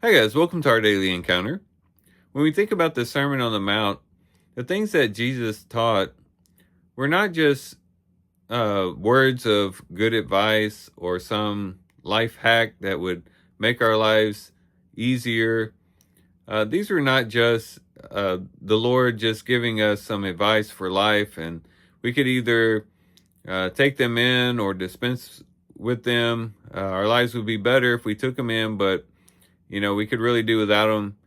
Hi guys, welcome to our daily encounter. When we think about the Sermon on the Mount, the things that Jesus taught were not just words of good advice or some life hack that would make our lives easier. These were not just the Lord just giving us some advice for life, and we could either take them in or dispense with them. Our lives would be better if we took them in, but we could really do without them.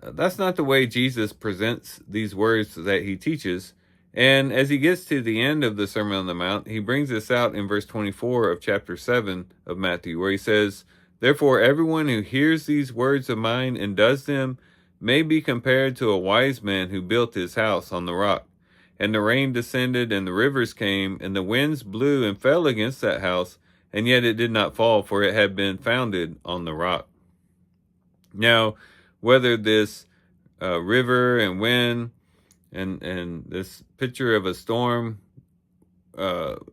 That's not the way Jesus presents these words that he teaches. And as he gets to the end of the Sermon on the Mount, he brings this out in verse 24 of chapter 7 of Matthew, where he says, "Therefore, everyone who hears these words of mine and does them may be compared to a wise man who built his house on the rock. And the rain descended, and the rivers came, and the winds blew and fell against that house, and yet it did not fall, for it had been founded on the rock." Now, whether this river and wind and this picture of a storm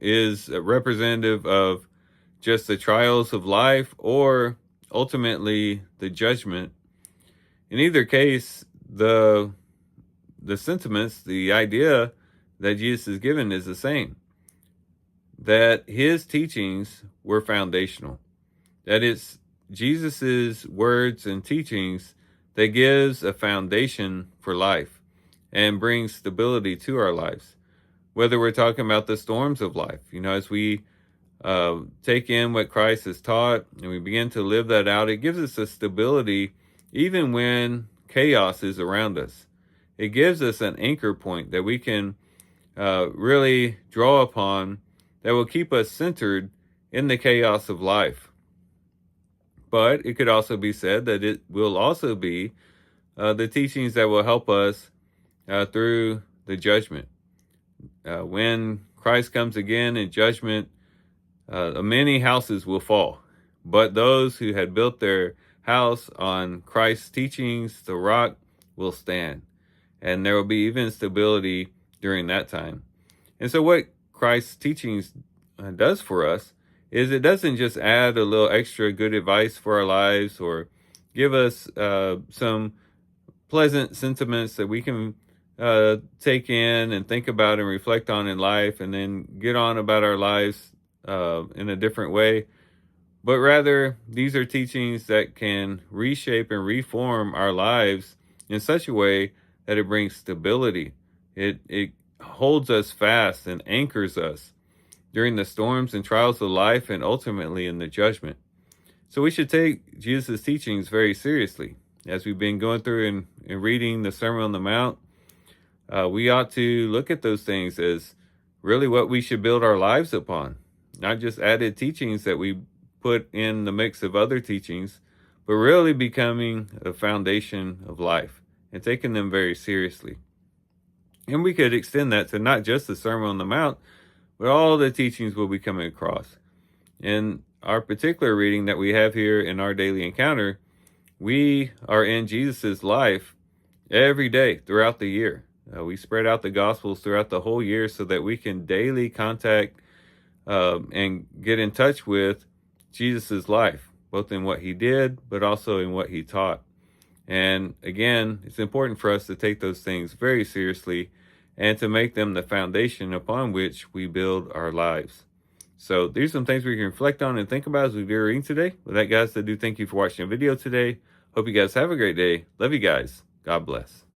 is a representative of just the trials of life or ultimately the judgment, in either case, the sentiments, the idea that Jesus is given is the same. That his teachings were foundational. That it's Jesus's words and teachings that gives a foundation for life and brings stability to our lives. Whether we're talking about the storms of life, as we take in what Christ has taught and we begin to live that out, it gives us a stability even when chaos is around us. It gives us an anchor point that we can really draw upon that will keep us centered in the chaos of life. But it could also be said that it will also be the teachings that will help us through the judgment. When Christ comes again in judgment, many houses will fall. But those who had built their house on Christ's teachings, the rock, will stand. And there will be even stability during that time. And so what Christ's teachings does for us is it doesn't just add a little extra good advice for our lives or give us some pleasant sentiments that we can take in and think about and reflect on in life and then get on about our lives in a different way. But rather, these are teachings that can reshape and reform our lives in such a way that it brings stability. It holds us fast and anchors us during the storms and trials of life and ultimately in the judgment. So we should take Jesus' teachings very seriously. As we've been going through and reading the Sermon on the Mount, we ought to look at those things as really what we should build our lives upon. Not just added teachings that we put in the mix of other teachings, but really becoming a foundation of life and taking them very seriously. And we could extend that to not just the Sermon on the Mount, but all the teachings we'll be coming across. In our particular reading that we have here in our daily encounter, we are in Jesus's life every day throughout the year. We spread out the Gospels throughout the whole year so that we can daily contact and get in touch with Jesus's life, both in what he did, but also in what he taught. And again, it's important for us to take those things very seriously and to make them the foundation upon which we build our lives. So these are some things we can reflect on and think about as we do our reading today. With that, guys, I do thank you for watching the video today. Hope you guys have a great day. Love you guys. God bless.